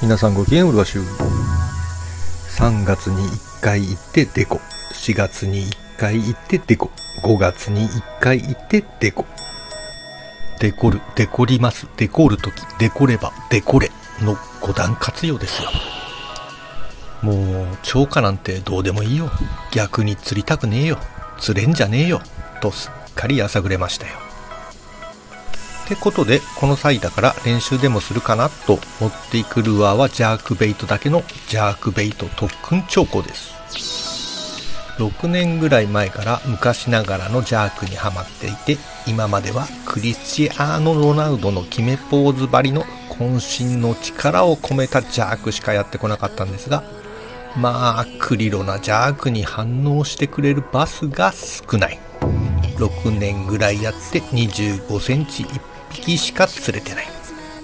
皆さんごきげんうるわしゅう。3月に1回行ってデコ、4月に1回行ってデコ、5月に1回行ってデコ。デコる、デコります、デコるとき、デコれば、デコれの5段活用ですよ。もう超過なんてどうでもいいよ。逆に釣りたくねえよ。釣れんじゃねえよ。とすっかりやさぐれましたよ。ってことで、この際だから練習でもするかなと持っていくルアーはジャークベイトだけのジャークベイト特訓兆候です。6年ぐらい前から昔ながらのジャークにはまっていて、今まではクリスチアーノ・ロナウドの決めポーズばりの渾身の力を込めたジャークしかやってこなかったんですが、まあクリロなジャークに反応してくれるバスが少ない。6年ぐらいやって25センチ1匹しか釣れてない。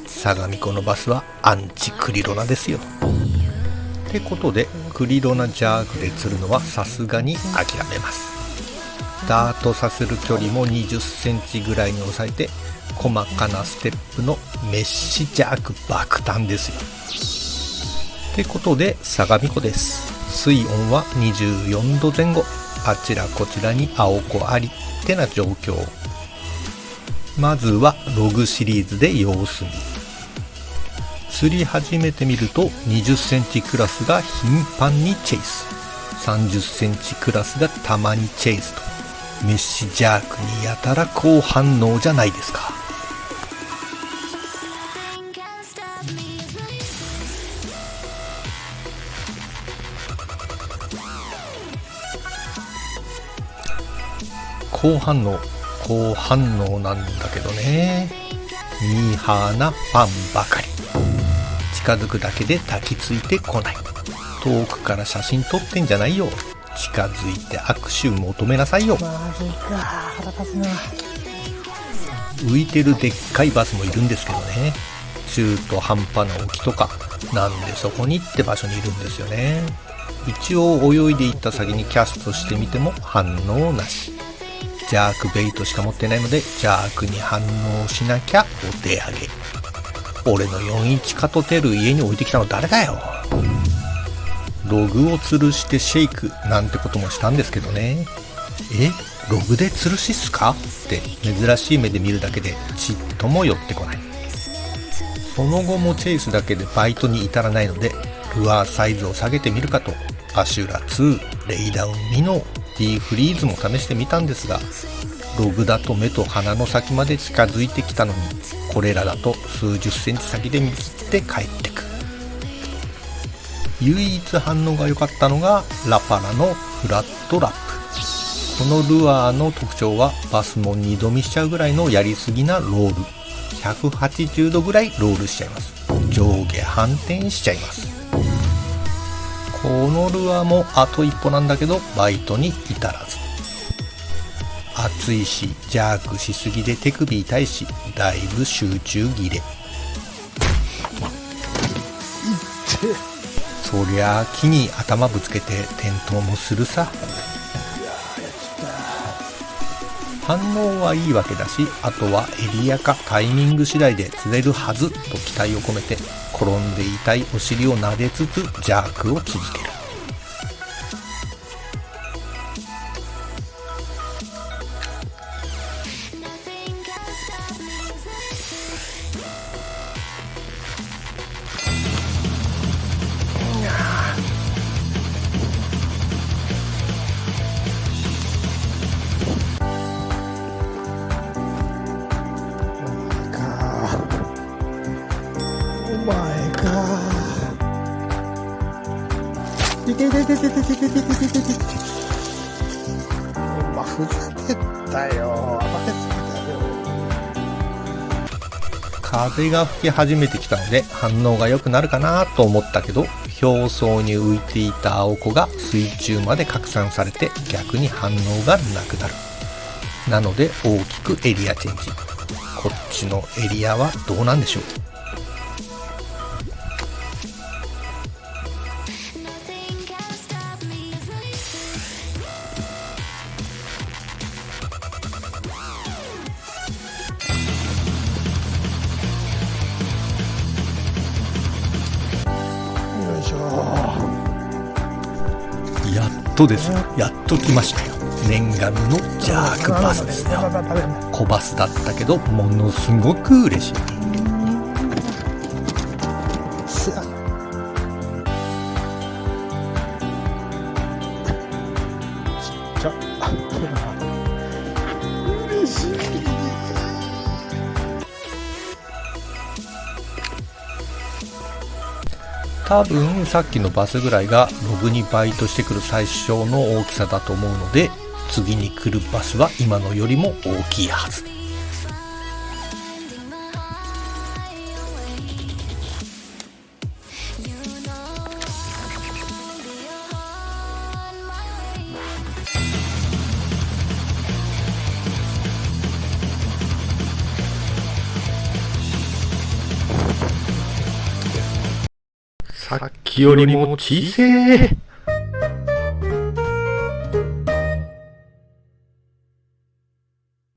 相模湖のバスはアンチクリロナですよ。ってことでクリロナジャークで釣るのはさすがに諦めます。ダートさせる距離も20センチぐらいに抑えて、細かなステップのメッシジャーク爆誕ですよ。ってことで相模湖です。水温は24度前後、あちらこちらに青子ありってな状況。まずはログシリーズで様子見。釣り始めてみると20センチクラスが頻繁にチェイス、30センチクラスがたまにチェイスと、メッシジャークにやたら好反応じゃないですか。好反応なんだけどね。ミーハーなファンばかり。近づくだけで抱きついてこない。遠くから写真撮ってんじゃないよ。近づいて握手求めなさいよ。マジか、腹立つな。浮いてるでっかいバスもいるんですけどね。中途半端な沖とか、なんでそこにって場所にいるんですよね。一応泳いでいった先にキャストしてみても反応なし。ジャークベイトしか持ってないので、ジャークに反応しなきゃお手上げ。俺の41カトテル家に置いてきたの誰だよ。ログを吊るしてシェイクなんてこともしたんですけどね。ログで吊るしっすかって珍しい目で見るだけでちっとも寄ってこない。その後もチェイスだけでバイトに至らないので、ルアーサイズを下げてみるかとアシュラ2、レイダウンミノ、D フリーズも試してみたんですが、ログだと目と鼻の先まで近づいてきたのに、これらだと数十センチ先で見切って帰ってく。唯一反応が良かったのがラパラのフラットラップ。このルアーの特徴はバスも二度見しちゃうぐらいのやりすぎなロール。180度ぐらいロールしちゃいます。上下反転しちゃいます。このルアーもあと一歩なんだけどバイトに至らず。暑いしジャークしすぎで手首痛いし、だいぶ集中切れ。そりゃあ木に頭ぶつけて転倒もするさ。反応はいいわけだし、あとはエリアかタイミング次第で釣れるはずと期待を込めて、転んで痛いお尻を撫でつつジャークを続ける。お前か。いてててててててててててて。ふざけたよ。暴れすぎたよ。風が吹き始めてきたので反応が良くなるかなと思ったけど、表層に浮いていた青子が水中まで拡散されて逆に反応がなくなる。なので大きくエリアチェンジ。こっちのエリアはどうなんでしょう。とですよ、やっと来ましたよ。念願のジャークバスですよ。小バスだったけどものすごく嬉しい。ちょ嬉しい。多分さっきのバスぐらいがログにバイトしてくる最小の大きさだと思うので、次に来るバスは今のよりも大きいはず。さっきよりも小せえ。